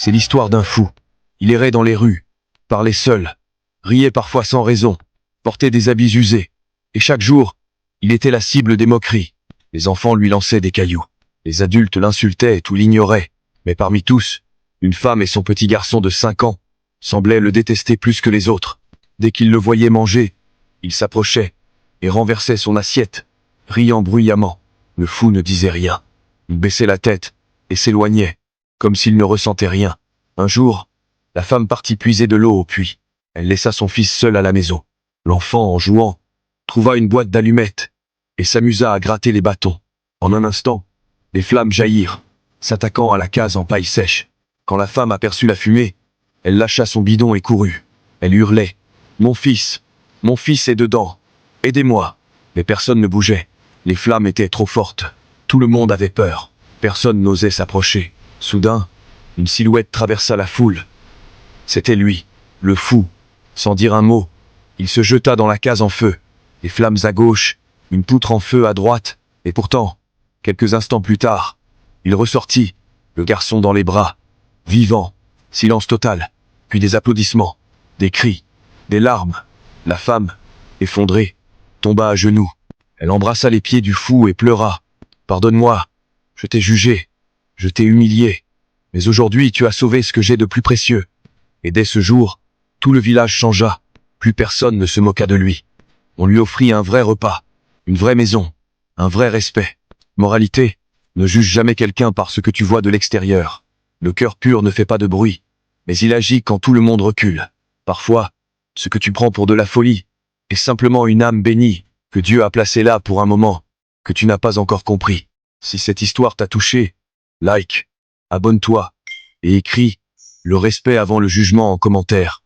C'est l'histoire d'un fou. Il errait dans les rues, parlait seul, riait parfois sans raison, portait des habits usés. Et chaque jour, il était la cible des moqueries. Les enfants lui lançaient des cailloux. Les adultes l'insultaient et tout l'ignoraient. Mais parmi tous, une femme et son petit garçon de 5 ans semblaient le détester plus que les autres. Dès qu'il le voyait manger, il s'approchait et renversait son assiette, riant bruyamment. Le fou ne disait rien. Il baissait la tête et s'éloignait, comme s'il ne ressentait rien. Un jour, la femme partit puiser de l'eau au puits. Elle laissa son fils seul à la maison. L'enfant, en jouant, trouva une boîte d'allumettes et s'amusa à gratter les bâtons. En un instant, les flammes jaillirent, s'attaquant à la case en paille sèche. Quand la femme aperçut la fumée, elle lâcha son bidon et courut. Elle hurlait « mon fils est dedans, aidez-moi !» Mais personne ne bougeait. Les flammes étaient trop fortes. Tout le monde avait peur. Personne n'osait s'approcher. Soudain, une silhouette traversa la foule. C'était lui, le fou. Sans dire un mot, il se jeta dans la case en feu. Les flammes à gauche, une poutre en feu à droite. Et pourtant, quelques instants plus tard, il ressortit, le garçon dans les bras, vivant. Silence total, puis des applaudissements, des cris, des larmes. La femme, effondrée, tomba à genoux. Elle embrassa les pieds du fou et pleura. « Pardonne-moi, je t'ai jugé, je t'ai humilié, mais aujourd'hui tu as sauvé ce que j'ai de plus précieux. » Et dès ce jour, tout le village changea. Plus personne ne se moqua de lui. On lui offrit un vrai repas, une vraie maison, un vrai respect. Moralité, ne juge jamais quelqu'un par ce que tu vois de l'extérieur. Le cœur pur ne fait pas de bruit, mais il agit quand tout le monde recule. Parfois, ce que tu prends pour de la folie est simplement une âme bénie que Dieu a placée là pour un moment que tu n'as pas encore compris. Si cette histoire t'a touché, like, abonne-toi et écris le respect avant le jugement en commentaire.